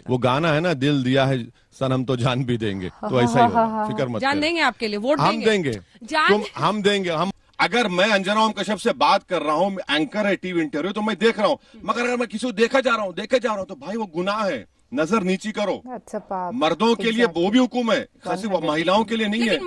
वो गाना है ना, दिल दिया है सनम तो जान भी देंगे, तो ऐसा ही होगा, फिक्र मत जान देंगे आपके लिए, वोट हम देंगे, जान हम देंगे। हम अगर मैं अंजना ओम कश्यप से बात कर रहा हूँ, एंकर है टीवी इंटरव्यू, तो मैं देख रहा हूँ, मगर अगर मैं किसी को देखा जा रहा हूँ तो भाई वो गुनाह है, नजर नीची करो। मर्दों के लिए वो भी हुक्म है, खास महिलाओं के लिए नहीं है।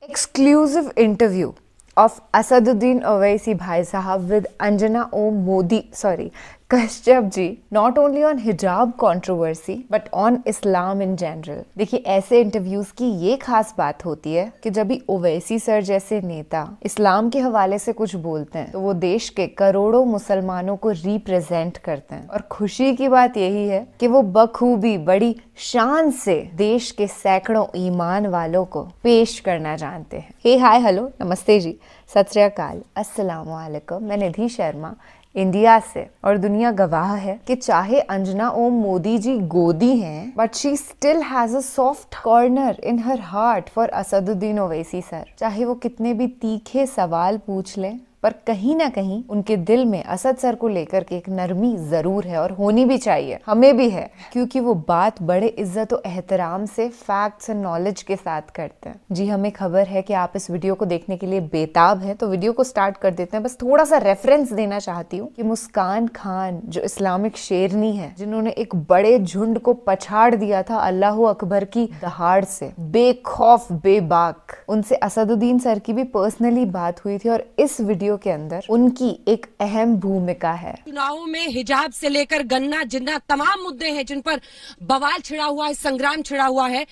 Exclusive interview of Asaduddin Owaisi Bhai Sahab with Anjana Om Kashyap ji, not only on hijab controversy but on Islam in general। देखिए, ऐसे इंटरव्यूज की ये खास बात होती है कि जब भी ओवैसी सर जैसे नेता इस्लाम के हवाले से कुछ बोलते हैं तो वो देश के करोड़ों मुसलमानों को रिप्रेजेंट करते हैं। और खुशी की बात यही है कि वो बखूबी बड़ी शान से देश के सैकड़ों ईमान वालों को पेश करना जानते हैं। हे हाय हेलो नमस्ते जी, सत श्री अकाल, अस्सलाम वालेकुम। मैं निधि शर्मा इंडिया से, और दुनिया गवाह है कि चाहे अंजना ओम मोदी जी गोदी हैं, but she still has a soft corner in her heart for Asaduddin Owaisi sir. चाहे वो कितने भी तीखे सवाल पूछ लें, पर कहीं ना कहीं उनके दिल में असद सर को लेकर के एक नरमी जरूर है, और होनी भी चाहिए, हमें भी है, क्योंकि वो बात बड़े इज्जत और एहतराम से फैक्ट्स एंड नॉलेज के साथ करते हैं। जी, हमें खबर है कि आप इस वीडियो को देखने के लिए बेताब हैं, तो वीडियो को स्टार्ट कर देते हैं। बस थोड़ा सा रेफरेंस देना चाहती हूँ कि मुस्कान खान जो इस्लामिक शेरनी है, जिन्होंने एक बड़े झुंड को पछाड़ दिया था अल्लाह अकबर की दहाड़ से, बेखौफ बेबाक, उनसे असदुद्दीन सर की भी पर्सनली बात हुई थी, और इस वीडियो के अंदर उनकी एक अहम भूमिका है। चुनावों में हिजाब से लेकर गन्ना जिन्ना तमाम मुद्दे हैं जिन पर बवाल छिड़ा हुआ है, संग्राम छिड़ा हुआ है।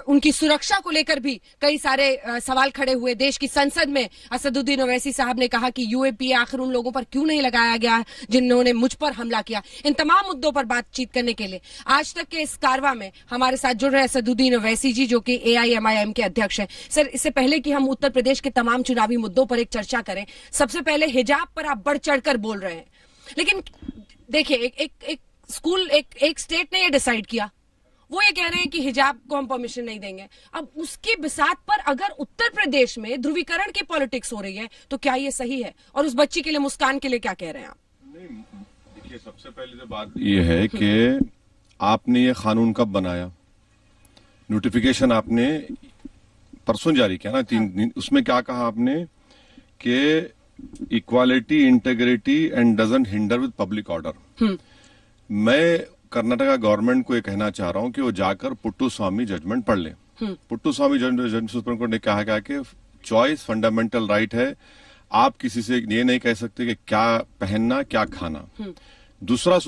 उनकी सुरक्षा को लेकर भी कई सारे सवाल खड़े हुए। देश की संसद में असदुद्दीन ओवैसी साहब ने कहा कि यूएपीए आखिर उन लोगों पर क्यों नहीं लगाया गया जिन्होंने मुझ पर हमला किया। इन तमाम मुद्दों पर बातचीत करने के लिए आज तक के इस कारवा में हमारे साथ जुड़ रहे असदुद्दीन ओवैसी जी, जो कि AIMIM के अध्यक्ष हैं। सर, इससे पहले कि हम उत्तर प्रदेश के तमाम चुनावी मुद्दों पर एक चर्चा करें, सबसे पहले हिजाब पर आप बढ़ चढ़कर बोल रहे हैं, लेकिन देखिए एक स्कूल एक स्टेट ने ये डिसाइड किया, वो ये कह रहे हैं कि हिजाब को हम परमिशन नहीं देंगे। अब उसकी बिसात पर अगर उत्तर प्रदेश में ध्रुवीकरण की पॉलिटिक्स हो रही है तो क्या ये सही है? और उस बच्ची के लिए, मुस्कान के लिए क्या कह रहे हैं आप? नहीं, देखिए, सबसे पहले तो बात ये है कि आपने ये कानून कब बनाया? नोटिफिकेशन आपने परसों जारी किया ना, 3 दिन। उसमें क्या कहा आपने कि equality, integrity and doesn't hinder with public order. मैं कर्नाटका गवर्नमेंट को ये कहना चाह रहा हूं कि वो जाकर पुट्टुस्वामी जजमेंट पढ़ ले। पुट्टुस्वामी जजमेंट सुप्रीम कोर्ट ने कहा गया कि चॉइस फंडामेंटल राइट है, आप किसी से ये नहीं कह सकते कि क्या पहनना क्या खाना। दूसरा,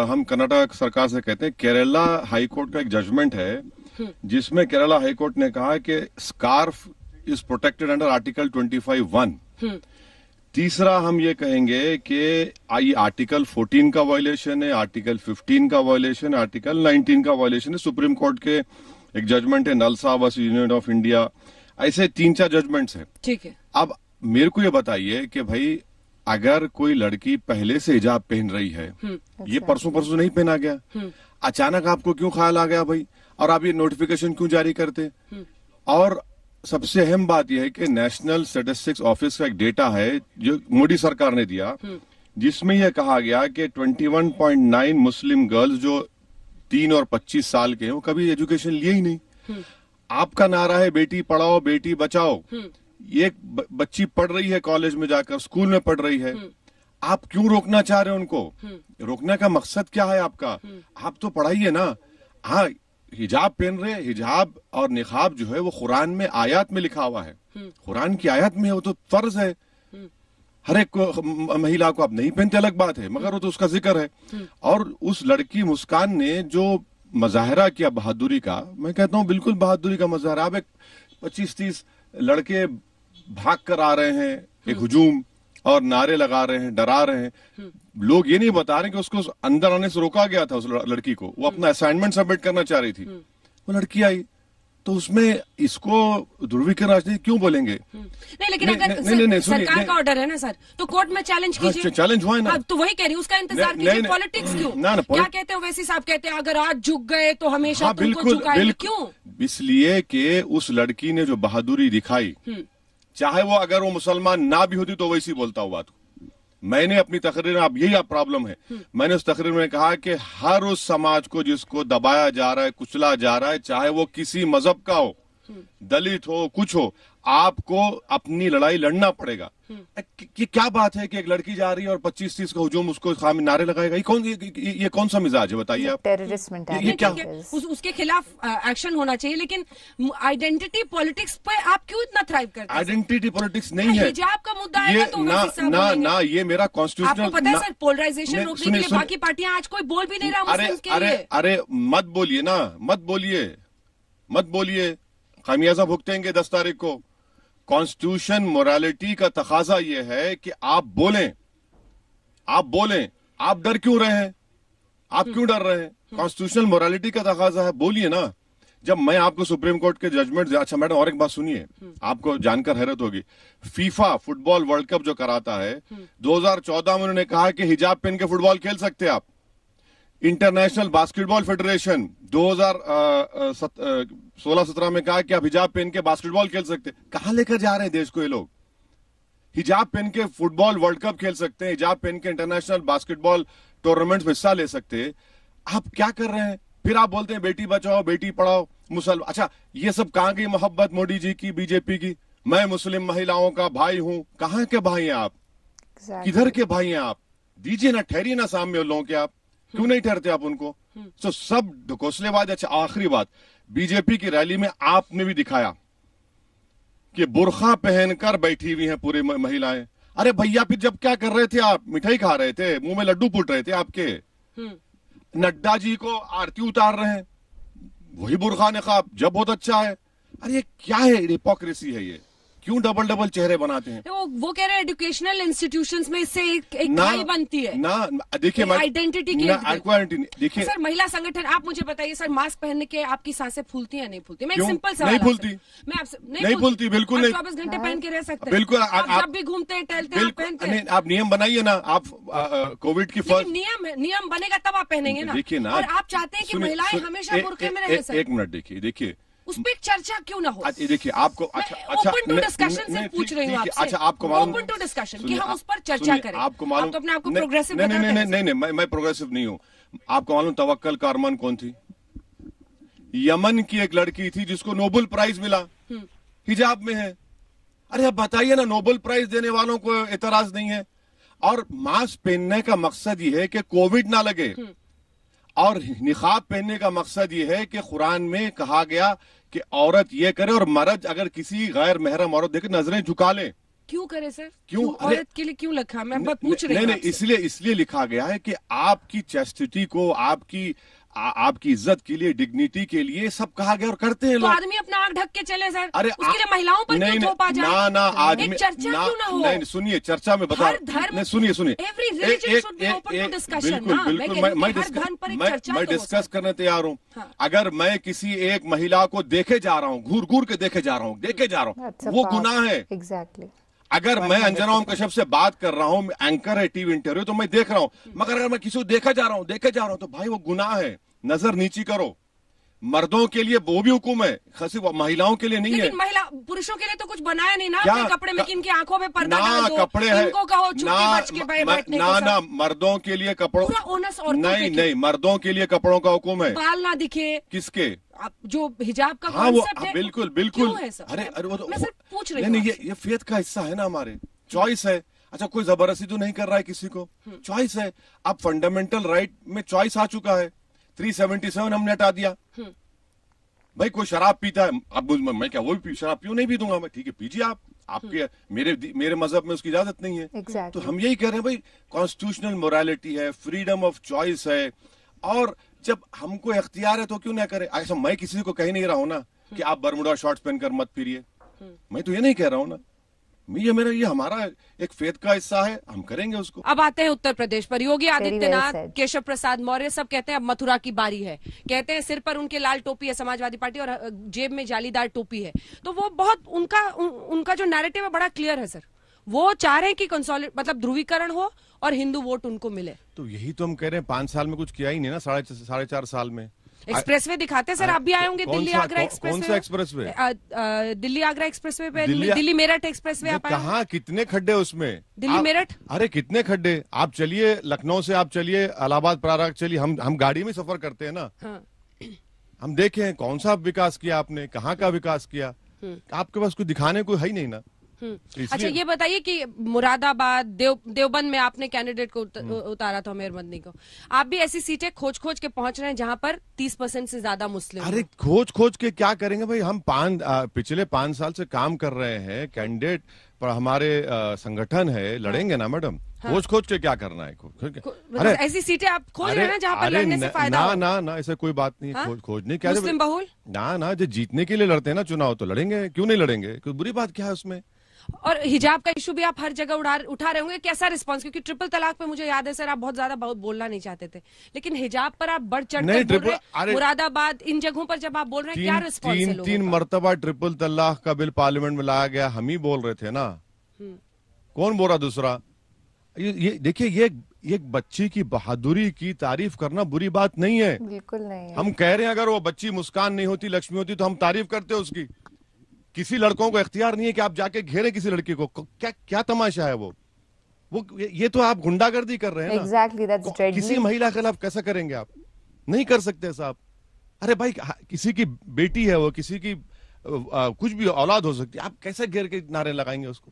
हम कर्नाटक सरकार से कहते हैं, केरला हाई कोर्ट का एक जजमेंट है जिसमें केरला हाई कोर्ट ने कहा कि scarf is protected under article 25(1). तीसरा, हम ये कहेंगे कि ये आर्टिकल 14 का वायलेशन है, आर्टिकल 15 का वायलेशन है, आर्टिकल 19 का वायलेशन है। सुप्रीम कोर्ट के एक जजमेंट है, नलसा वर्सेस यूनियन ऑफ इंडिया। ऐसे 3-4 जजमेंट्स हैं। ठीक है। अब मेरे को ये बताइए कि भाई, अगर कोई लड़की पहले से हिजाब पहन रही है, ये परसों नहीं पहना गया, अचानक आपको क्यों ख्याल आ गया भाई, और आप ये नोटिफिकेशन क्यों जारी करते? और सबसे अहम बात यह है कि नेशनल स्टैटिस्टिक्स ऑफिस का एक डेटा है जो मोदी सरकार ने दिया, जिसमें यह कहा गया कि 21.9 मुस्लिम गर्ल्स जो 3 और 25 साल के हैं, वो कभी एजुकेशन लिए ही नहीं। आपका नारा है बेटी पढ़ाओ बेटी बचाओ। ये बच्ची पढ़ रही है, कॉलेज में जाकर स्कूल में पढ़ रही है, आप क्यों रोकना चाह रहे हो उनको? रोकने का मकसद क्या है आपका? आप तो पढ़ाइए ना। हाँ, हिजाब पहन रहे, हिजाब और निकाब जो है वो कुरान में आयत में लिखा हुआ है, कुरान की आयत में है, वो तो फर्ज है। हर एक महिला को आप नहीं पहनते अलग बात है, मगर वो तो उसका जिक्र है। और उस लड़की मुस्कान ने जो मजाहरा किया बहादुरी का, मैं कहता हूँ बिल्कुल बहादुरी का मजाहरा। अब एक 25-30 लड़के भाग कर आ रहे हैं, एक हुजूम, और नारे लगा रहे हैं, डरा रहे हैं। लोग ये नहीं बता रहे कि उसको अंदर आने से रोका गया था। उस लड़की को, वो अपना असाइनमेंट सबमिट करना चाह रही थी, वो लड़की आई, तो उसमें इसको ध्रुवीकरण राजनीति क्यों बोलेंगे? नहीं, लेकिन अगर सरकार का ऑर्डर है ना सर, तो कोर्ट में चैलेंज कीजिए। चैलेंज हुआ है ना, तो वही कह रही हूँ, उसका इंतजार कीजिए। पॉलिटिक्स क्यों? क्या कहते हैं वैसे साहब, कहते हैं अगर आज झुक गए तो हमेशा तुमको झुकाएंगे। क्यों? इसलिए कि उस लड़की ने जो बहादुरी दिखाई, चाहे वो अगर वो मुसलमान ना भी होती तो वैसी बोलता हुआ, तो मैंने अपनी तकरीर में, अब यही आप प्रॉब्लम है, मैंने उस तकरीर में कहा कि हर उस समाज को जिसको दबाया जा रहा है, कुचला जा रहा है, चाहे वो किसी मजहब का हो, दलित हो, कुछ हो, आपको अपनी लड़ाई लड़ना पड़ेगा। कि क्या बात है कि एक लड़की जा रही है और 25-30 का हुजूम उसको खामी नारे लगाएगा? ये कौन सा मिजाज है बताइए आप? Terrorist mentality. ये क्या उसके खिलाफ एक्शन होना चाहिए, लेकिन आइडेंटिटी पॉलिटिक्स पे आप क्यों इतना थ्राइव करते हैं? आइडेंटिटी पॉलिटिक्स नहीं है, हिजाब का मुद्दा ये है तो ना ये मेरा कॉन्स्टिट्यूशनल। आपको पता है सर, पोलराइजेशन रोकने के लिए बाकी पार्टियां आज कोई बोल भी नहीं रहा मुस्लिम्स के लिए। अरे मत बोलिए ना, मत बोलिए, खामियाजा भुगतेंगे 10 तारीख को। कॉन्स्टिट्यूशन मोरालिटी का तकाजा यह है कि आप बोलें। आप डर क्यों रहे हैं? आप क्यों डर रहे हैं? कॉन्स्टिट्यूशनल मोरालिटी का तकाजा है, बोलिए ना। जब मैं आपको सुप्रीम कोर्ट के जजमेंट, अच्छा मैडम और एक बात सुनिए, आपको जानकर हैरत होगी, फीफा फुटबॉल वर्ल्ड कप जो कराता है, 2014 में उन्होंने कहा कि हिजाब पहन के फुटबॉल खेल सकते आप। इंटरनेशनल बास्केटबॉल फेडरेशन 2016-17 में कहा कि आप हिजाब पहन के बास्केटबॉल खेल सकते। कहां लेकर जा रहे हैं देश को ये लोग? हिजाब पहन के फुटबॉल वर्ल्ड कप खेल सकते हैं, हिजाब पहन के इंटरनेशनल बास्केटबॉल टूर्नामेंट्स में हिस्सा ले सकते हैं। आप क्या कर रहे हैं? फिर आप बोलते हैं बेटी बचाओ बेटी पढ़ाओ, मुसलमान। अच्छा, ये सब कहां गई मोहब्बत मोदी जी की, बीजेपी की? मैं मुस्लिम महिलाओं का भाई हूं। कहां के भाई हैं आप? किधर के भाई हैं आप? दीजिए ना, ठहरिए ना सामने उन लोगों के। आप क्यों नहीं ठहरते आप उनको? तो सब ढकोसलेबाज। अच्छा, आखिरी बात, बीजेपी की रैली में आपने भी दिखाया कि बुर्खा पहनकर बैठी हुई हैं पूरी महिलाएं। अरे भैया, फिर जब क्या कर रहे थे आप? मिठाई खा रहे थे, मुंह में लड्डू फूट रहे थे आपके। नड्डा जी को आरती उतार रहे हैं, वही बुर्खा निकाब, जब बहुत अच्छा है। अरे ये क्या है? हिपोक्रेसी है ये। क्यों डबल चेहरे बनाते हैं? वो कह रहे हैं एजुकेशनल इंस्टीट्यूशंस में इससे एक खाई बनती है ना। देखिए, आइडेंटिटी की देखिए सर, महिला संगठन, आप मुझे बताइए सर, मास्क पहनने के आपकी सांसें फूलती है नहीं फूलती? मैं एक सिंपल सवाल, नहीं फूलती, मैं आपसे नहीं फूलती, बिल्कुल नहीं। 24 घंटे पहन के रह सकते हैं, बिल्कुल। आप जब भी घूमते हैं टहलते हैं पहनते हैं। आप नियम बनाइए ना। आप कोविड की फर्स्ट नियम बनेगा तब आप पहनेंगे ना। देखिए ना, और आप चाहते हैं कि महिलाएं हमेशा बुर्के में रहे सर। एक मिनट देखिए, उस पर चर्चा क्यों ना हो? देखिए आपको, अच्छा ओपन टू डिस्कशन से पूछ रही हूँ आपसे। अच्छा, आपको मालूम, ओपन टू डिस्कशन कि हम उस पर चर्चा करें। आपको मालूम, आप तो अपने आपको प्रोग्रेसिव बताते हैं। नहीं, मैं प्रोग्रेसिव नहीं हूँ। आपको मालूम तवक्कल का अरमान कौन थी? यमन की एक लड़की थी जिसको नोबेल प्राइज मिला, हिजाब में है। अरे अब बताइए ना, नोबेल प्राइज देने वालों को एतराज नहीं है? और मास्क पहनने का मकसद ये है कि कोविड ना लगे, और निकाब पहनने का मकसद ये है कि कुरान में कहा गया कि औरत ये करे और मर्द अगर किसी गैर महरम औरत देखे नजरें झुका ले। क्यों करे सर? क्यों औरत के लिए क्यों लिखा? मैं पूछ रही हूँ। नहीं, इसलिए लिखा गया है कि आपकी चैस्टिटी को, आपकी इज्जत के लिए, डिग्निटी के लिए सब कहा गया और करते हैं तो लोग। आदमी अपना आंख ढक के चले सर। अरे उसके लिए महिलाओं पर क्यों थोपा जाए? ना आदमी, चर्चा क्यों ना हो? नहीं, सुनिए, चर्चा में बता, सुनिए, मैं डिस्कस करने तैयार हूँ। अगर मैं किसी एक महिला को देखे जा रहा हूँ, घूर के देखे जा रहा हूँ, वो गुनाह है। एग्जैक्टली। अगर मैं अंजना ओम कश्यप से बात कर रहा हूँ, एंकर है टीवी इंटरव्यू, तो मैं देख रहा हूँ, मगर अगर मैं किसी को देखे जा रहा हूँ तो भाई वो गुनाह है। नजर नीची करो। मर्दों के लिए वो भी हुक्म है, खासी महिलाओं के लिए नहीं है। लेकिन पुरुषों के लिए तो कुछ बनाया नहीं ना अपने कपड़े में, इनकी आंखों में पर्दा डाल दो, कपड़े है, इनको कहो चुप के बच के बैठने को। ना, मर्दों के लिए कपड़ों, नहीं, मर्दों के लिए कपड़ों का हुक्म है। बाल ना दिखे किसके? जो हिजाब का कॉन्सेप्ट है, बिल्कुल। अरे वो तो मैं सिर्फ पूछ रही हूँ। ये फेथ का हिस्सा है ना, हमारे चॉइस है। अच्छा, कोई जबरदस्ती तो नहीं कर रहा है किसी को, चॉइस है। अब फंडामेंटल राइट में चॉइस आ चुका है। 377 हमने हटा दिया। भाई कोई शराब पीता है, अब मैं क्या वो भी शराब पीऊं? नहीं भी दूंगा मैं। ठीक है, पीजिए आप, आपके मेरे मजहब में उसकी इजाजत नहीं है। exactly. तो हम यही कह रहे हैं भाई, कॉन्स्टिट्यूशनल मोरालिटी है, फ्रीडम ऑफ चॉइस है, और जब हमको इख्तियार है तो क्यों ना करे? ऐसा मैं किसी को कह नहीं रहा हूं ना कि आप बरमुडा शॉर्ट्स पहनकर मत फिरिए। मैं तो ये नहीं कह रहा हूं ना। ये हमारा एक फेथ का हिस्सा है, हम करेंगे उसको। अब आते हैं उत्तर प्रदेश पर। योगी आदित्यनाथ, केशव प्रसाद मौर्य सब कहते हैं अब मथुरा की बारी है। कहते हैं सिर पर उनके लाल टोपी है समाजवादी पार्टी, और जेब में जालीदार टोपी है। तो वो बहुत उनका जो नैरेटिव है बड़ा क्लियर है सर। वो चाह रहे हैं कि मतलब ध्रुवीकरण हो और हिंदू वोट उनको मिले। तो यही तो हम कह रहे हैं, 5 साल में कुछ किया ही नहीं ना, 4.5 साल में। एक्सप्रेसवे दिखाते सर, आप भी आए होंगे दिल्ली आगरा एक्सप्रेसवे। कौन सा एक्सप्रेसवे? दिल्ली आगरा एक्सप्रेसवे पे, दिल्ली मेरठ एक्सप्रेसवे आप आए? कहाँ, कितने खड्डे उसमें? दिल्ली मेरठ, अरे कितने खड्डे! आप चलिए, लखनऊ से आप चलिए इलाहाबाद प्रयाग चलिए, हम गाड़ी में सफर करते हैं ना। हाँ। हम देखें कौन सा विकास किया आपने, कहाँ का विकास किया, आपके पास कुछ दिखाने को है ही नहीं ना। अच्छा ये बताइए कि मुरादाबाद देवबंद में आपने कैंडिडेट को उतारा था मेयर मदनी को, आप भी ऐसी सीटें खोज खोज के पहुंच रहे हैं जहां पर 30% से ज्यादा मुस्लिम। अरे खोज खोज के क्या करेंगे भाई, हम पिछले 5 साल से काम कर रहे हैं, कैंडिडेट पर हमारे संगठन है, लड़ेंगे ना मैडम। हाँ। खोज के क्या करना है? अरे ऐसी सीटें आप खोज रहे हैं ना जहां पर लड़ने से फायदा हो। ना ऐसा कोई बात नहीं। हाँ? खोज नहीं, क्या मुस्लिम बहुल ना जो जीतने के लिए लड़ते हैं ना चुनाव, तो लड़ेंगे, क्यों नहीं लड़ेंगे, कोई बुरी बात क्या है उसमें। और हिजाब का इशू भी आप हर जगह उठा रहे होंगे, कैसा रिस्पांस? क्योंकि ट्रिपल तलाक पे मुझे याद है सर आप बहुत ज्यादा बोलना नहीं चाहते थे, लेकिन हिजाब पर आप बढ़ चढ़ कर बोल रहे हैं। मुरादाबाद इन जगहों पर जब आप बोल रहे हैं, क्या रिस्पांस है लोगों का? 3 मरतबा ट्रिपल तलाक का बिल पार्लियामेंट में लाया गया, हम ही बोल रहे थे ना, कौन बोल रहा दूसरा? ये देखिए, ये एक बच्ची की बहादुरी की तारीफ करना बुरी बात नहीं है, बिल्कुल नहीं है। हम कह रहे हैं अगर वो बच्ची मुस्कान नहीं होती, लक्ष्मी होती, तो हम तारीफ करते उसकी। किसी लड़कों को इख्तियार नहीं है कि आप जाके घेरे किसी लड़की को, क्या तमाशा है वो ये तो आप गुंडागर्दी कर रहे हैं ना। Exactly, that's deadly. किसी महिला के खिलाफ कैसा करेंगे आप? नहीं कर सकते साहब। अरे भाई किसी की बेटी है वो, किसी की कुछ भी औलाद हो सकती है, आप कैसे घेर के नारे लगाएंगे उसको?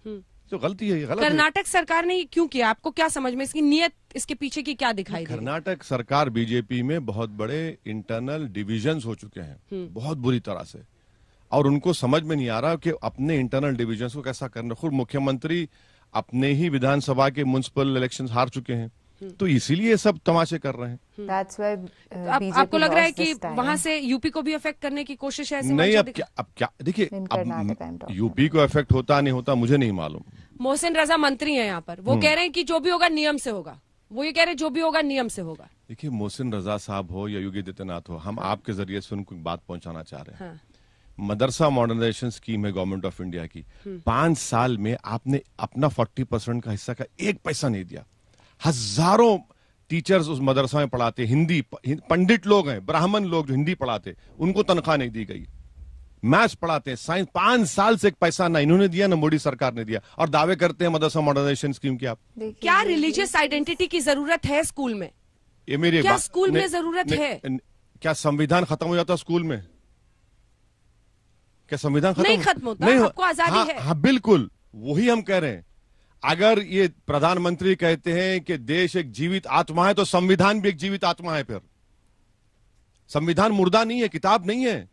तो गलती है, ये गलत है। कर्नाटक सरकार ने क्यों किया? आपको क्या समझ में, इसकी नीयत, इसके पीछे की क्या दिखाई दे? कर्नाटक सरकार बीजेपी में बहुत बड़े इंटरनल डिविजन्स हो चुके हैं, बहुत बुरी तरह से, और उनको समझ में नहीं आ रहा कि अपने इंटरनल डिविजन्स को कैसा करना। खुद मुख्यमंत्री अपने ही विधानसभा के म्युनिसिपल इलेक्शंस हार चुके हैं, तो इसीलिए सब तमाशे कर रहे हैं। That's why, आपको लग रहा है कि वहां से यूपी को भी अफेक्ट करने की कोशिश है? नहीं, अब क्या देखिए, अब यूपी को अफेक्ट होता नहीं होता मुझे नहीं मालूम। मोहसिन रजा मंत्री हैं यहाँ पर, वो कह रहे हैं कि जो भी होगा नियम से होगा। वो ये कह रहे हैं जो भी होगा नियम से होगा। देखिए, मोहसिन रजा साहब हो या योगी आदित्यनाथ हो, हम आपके जरिए से उनको बात पहुंचाना चाह रहे हैं। हाँ। मदरसा मॉडर्नाइजेशन स्कीम है गवर्नमेंट ऑफ इंडिया की, 5 साल में आपने अपना 40% का हिस्सा का 1 पैसा नहीं दिया। हजारों टीचर्स उस मदरसा में पढ़ाते, हिंदी पंडित लोग हैं, ब्राह्मण लोग जो हिंदी पढ़ाते, उनको तनख्वाह नहीं दी गई। मैथ्स पढ़ाते हैं, साइंस, 5 साल से 1 पैसा ना इन्होंने दिया ना मोदी सरकार ने दिया, और दावे करते हैं मदरसा मॉडर्नाइजेशन स्कीम की। आप क्या रिलीजियस आइडेंटिटी की जरूरत है स्कूल में? ये मेरी क्या स्कूल में जरूरत है? क्या संविधान खत्म हो जाता स्कूल में? क्या संविधान नहीं खत्म होता? नहीं, आपको आजादी है। हाँ बिल्कुल, वही हम कह रहे हैं। अगर ये प्रधानमंत्री कहते हैं कि देश एक जीवित आत्मा है, तो संविधान भी एक जीवित आत्मा है। फिर संविधान मुर्दा नहीं है, किताब नहीं है।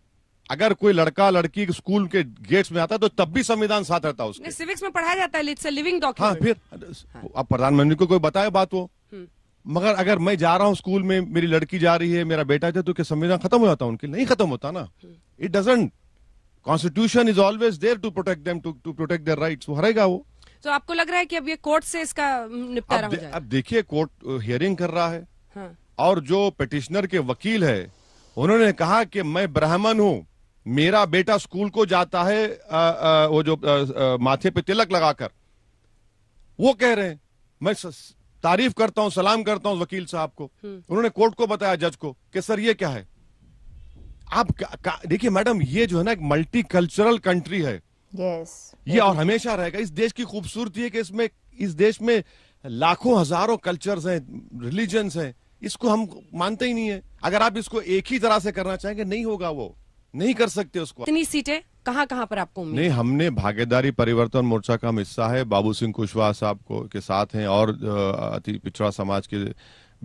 अगर कोई लड़का लड़की स्कूल के गेट्स में आता है तो तब भी संविधान साथ रहता है उसके। सिविक्स में पढ़ाया जाता है, इट्स अ लिविंग डॉक्यूमेंट। हाँ, फिर अब प्रधानमंत्री को कोई बताए बात वो, मगर अगर मैं जा रहा हूं स्कूल में, मेरी लड़की जा रही है, मेरा बेटा जाए, तो क्या संविधान खत्म हो जाता उनके? नहीं खत्म होता ना। It doesn't. Constitution is always there to protect them, to protect their rights. वो हरेगा वो। तो आपको लग रहा है कि अब ये कोर्ट से इसका निपटारा हो जाएगा? अब देखिए, कोर्ट हियरिंग कर रहा है। हाँ। और जो पिटिशनर के वकील है, उन्होंने कहा कि मैं ब्राह्मण हूं, मेरा बेटा स्कूल को जाता है वो जो माथे पे तिलक लगाकर, वो कह रहे हैं। मैं तारीफ करता हूं, सलाम करता हूं वकील साहब को। उन्होंने कोर्ट को बताया, जज को, कि सर ये क्या है। आप देखिए मैडम, ये जो है ना एक मल्टी कल्चरल कंट्री है। yes, ये और हमेशा रहेगा। इस देश की खूबसूरती है कि इसमें, इस देश में लाखों हजारों कल्चर्स हैं, रिलीजन्स हैं। इसको हम मानते ही नहीं है। अगर आप इसको एक ही तरह से करना चाहेंगे, नहीं होगा, वो नहीं कर सकते उसको। इतनी सीटें कहां पर आपको उम्मीद? नहीं, हमने भागीदारी परिवर्तन मोर्चा का हम हिस्सा है, बाबू सिंह कुशवाहा साहब को के साथ हैं, और अति पिछड़ा समाज के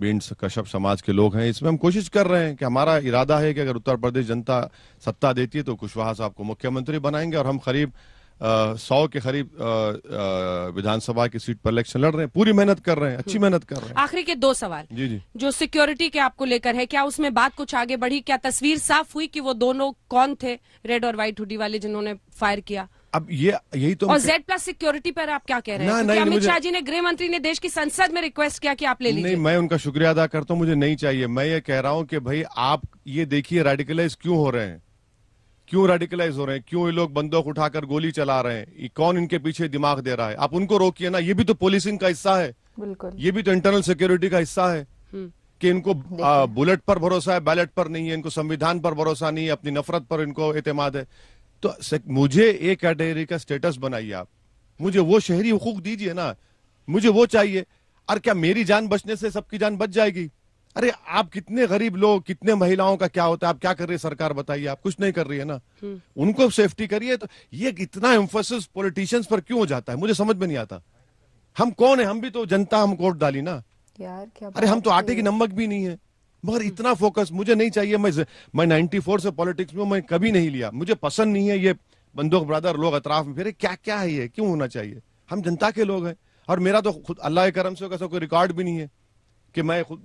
बींड कश्यप समाज के लोग हैं। इसमें हम कोशिश कर रहे हैं कि हमारा इरादा है कि अगर उत्तर प्रदेश जनता सत्ता देती है तो कुशवाहा साहब को मुख्यमंत्री बनाएंगे, और हम करीब 100 के करीब विधानसभा की सीट पर इलेक्शन लड़ रहे हैं। पूरी मेहनत कर रहे हैं, अच्छी मेहनत कर रहे हैं। आखिरी के 2 सवाल। जी। जो सिक्योरिटी के आपको लेकर है, क्या उसमें बात कुछ आगे बढ़ी? क्या तस्वीर साफ हुई कि वो दोनों कौन थे, रेड और व्हाइट हुडी वाले जिन्होंने फायर किया? अब यही तो, और Z+ सिक्योरिटी पर आप क्या कह रहे हैं? क्योंकि अमित शाह जी ने, गृह मंत्री ने देश की संसद में रिक्वेस्ट किया कि आप ले लीजिए। नहीं, मैं उनका शुक्रिया अदा करता हूं, मुझे नहीं चाहिए। मैं ये कह रहा हूं कि भाई आप ये देखिए रेडिकलाइज क्यों हो रहे हैं, क्यों रेडिकलाइज हो रहे हैं, क्यों ये लोग बंदूक उठाकर गोली चला रहे हैं, कौन इनके पीछे दिमाग दे रहा है? आप उनको रोकिए ना। ये भी तो पुलिसिंग का हिस्सा है, बिल्कुल। ये भी तो इंटरनल सिक्योरिटी का हिस्सा है। कि इनको बुलेट पर भरोसा है, बैलेट पर नहीं है, इनको संविधान पर भरोसा नहीं है, अपनी नफरत पर इनको एतमाद है। तो मुझे एक कैटेगरी का स्टेटस बनाइए आप, मुझे वो शहरी हुकूक दीजिए ना, मुझे वो चाहिए। और क्या मेरी जान बचने से सबकी जान बच जाएगी? अरे आप कितने गरीब लोग, कितने महिलाओं का क्या होता है, आप क्या कर रही है सरकार बताइए? आप कुछ नहीं कर रही है ना, उनको सेफ्टी करिए। तो ये इतना एम्फोसिस पॉलिटिशियंस पर क्यों हो जाता है, मुझे समझ में नहीं आता। हम कौन है? हम भी तो जनता, हम वोट डाली ना यार। क्या अरे हम तो आटे की नमक भी नहीं है, मगर इतना फोकस मुझे नहीं चाहिए। मैं 94 से पॉलिटिक्स में मैं कभी नहीं लिया, मुझे पसंद नहीं है ये बंदूक ब्रदर लोग अतराफ में फिर क्या क्या है, ये क्यों होना चाहिए? हम जनता के लोग हैं। और मेरा तो खुद अल्लाह के करम से कोई रिकॉर्ड भी नहीं है कि मैं खुद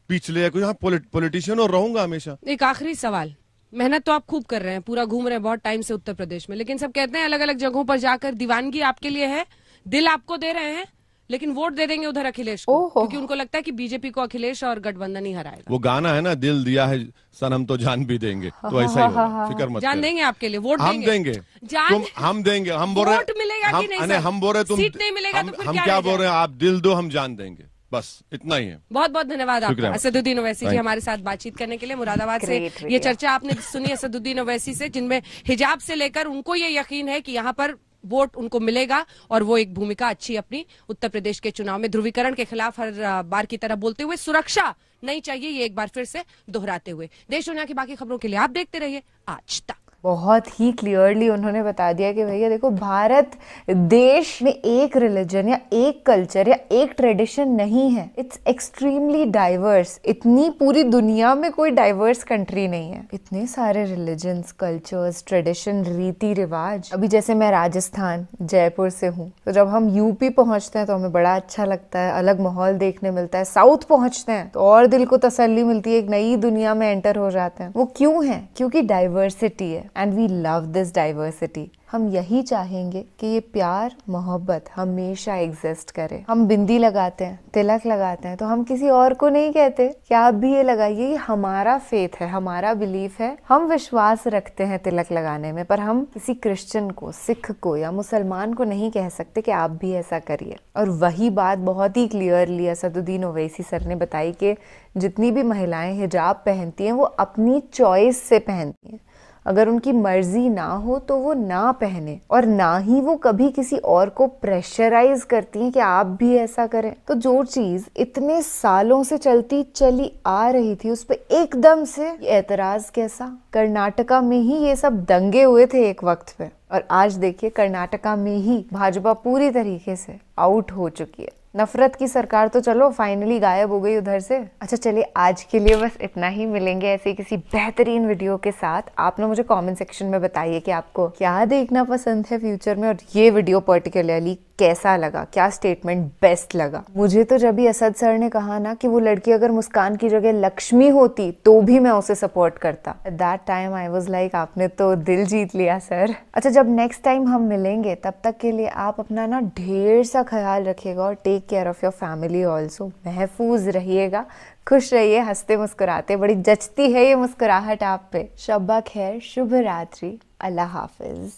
पिछले कोई यहाँ पॉलिटिशियन और रहूंगा हमेशा। एक आखिरी सवाल, मेहनत तो आप खूब कर रहे हैं, पूरा घूम रहे हैं बहुत टाइम से उत्तर प्रदेश में, लेकिन सब कहते हैं अलग अलग जगहों पर जाकर दीवानगी आपके लिए है, दिल आपको दे रहे हैं, लेकिन वोट दे देंगे उधर अखिलेश को, क्योंकि उनको लगता है कि बीजेपी को अखिलेश और गठबंधन ही हराएगा। वो गाना है ना, दिल दिया है सनम तो जान भी देंगे, तो ऐसा ही होगा, फिक्र मत जान देंगे आपके लिए, वोट हम देंगे, जान हम देंगे, हम बोल रहे वोट मिलेगा कि नहीं सर? हम बोल रहे तुम सीट नहीं मिलेगा तो फिर हम क्या बोल रहे हैं, आप दिल दो, हम जान देंगे, बस इतना ही है। बहुत बहुत धन्यवाद आपका असदुद्दीन ओवैसी जी हमारे साथ बातचीत करने के लिए। मुरादाबाद से ये चर्चा आपने सुनी असदुद्दीन ओवैसी से, जिनमें हिजाब से लेकर उनको ये यकीन है कि यहाँ पर वोट उनको मिलेगा और वो एक भूमिका अच्छी अपनी उत्तर प्रदेश के चुनाव में ध्रुवीकरण के खिलाफ हर बार की तरह बोलते हुए, सुरक्षा नहीं चाहिए ये एक बार फिर से दोहराते हुए। देश दुनिया की बाकी खबरों के लिए आप देखते रहिए आज तक। बहुत ही क्लियरली उन्होंने बता दिया कि भैया देखो, भारत देश में एक रिलीजन या एक कल्चर या एक ट्रेडिशन नहीं है, इट्स एक्सट्रीमली डाइवर्स। इतनी पूरी दुनिया में कोई डाइवर्स कंट्री नहीं है, इतने सारे रिलीजन्स, कल्चर्स, ट्रेडिशन, रीति रिवाज। अभी जैसे मैं राजस्थान जयपुर से हूँ, तो जब हम यूपी पहुंचते हैं तो हमें बड़ा अच्छा लगता है, अलग माहौल देखने मिलता है। साउथ पहुंचते हैं तो और दिल को तसल्ली मिलती है, एक नई दुनिया में एंटर हो जाते हैं। वो क्यों है? क्योंकि डाइवर्सिटी है, and we love this diversity. हम यही चाहेंगे कि ये प्यार मोहब्बत हमेशा एग्जिस्ट करे। हम बिंदी लगाते हैं, तिलक लगाते हैं, तो हम किसी और को नहीं कहते कि आप भी ये लगाइए। ये हमारा फेथ है, हमारा बिलीफ है, हम विश्वास रखते हैं तिलक लगाने में। पर हम किसी क्रिश्चियन को, सिख को या मुसलमान को नहीं कह सकते कि आप भी ऐसा करिए। और वही बात बहुत ही क्लियरली असदुद्दीन ओवैसी सर ने बताई कि जितनी भी महिलाएं हिजाब पहनती हैं वो अपनी चॉइस से पहनती हैं। अगर उनकी मर्जी ना हो तो वो ना पहने, और ना ही वो कभी किसी और को प्रेशराइज करती हैं कि आप भी ऐसा करें। तो जो चीज इतने सालों से चलती चली आ रही थी, उस पर एकदम से एतराज कैसा? कर्नाटका में ही ये सब दंगे हुए थे एक वक्त पे, और आज देखिए कर्नाटका में ही भाजपा पूरी तरीके से आउट हो चुकी है। नफरत की सरकार तो चलो फाइनली गायब हो गई उधर से। अच्छा चलिए, आज के लिए बस इतना ही। मिलेंगे ऐसे किसी बेहतरीन वीडियो के साथ। आप ना मुझे कमेंट सेक्शन में बताइए कि आपको क्या देखना पसंद है फ्यूचर में, और ये वीडियो पर्टिकुलरली कैसा लगा, क्या स्टेटमेंट बेस्ट लगा। मुझे तो जब भी असद सर ने कहा ना कि वो लड़की अगर मुस्कान की जगह लक्ष्मी होती तो भी मैं उसे सपोर्ट करता, at that time I was like आपने तो दिल जीत लिया सर। अच्छा, जब नेक्स्ट टाइम हम मिलेंगे तब तक के लिए आप अपना ना ढेर सा ख्याल रखिएगा, और take care of your family also. महफूज रहिएगा, खुश रहिए, हंसते मुस्कुराते। बड़ी जचती है ये मुस्कुराहट आप पे। शब्बा खैर, शुभ रात्रि, अल्लाह हाफिज।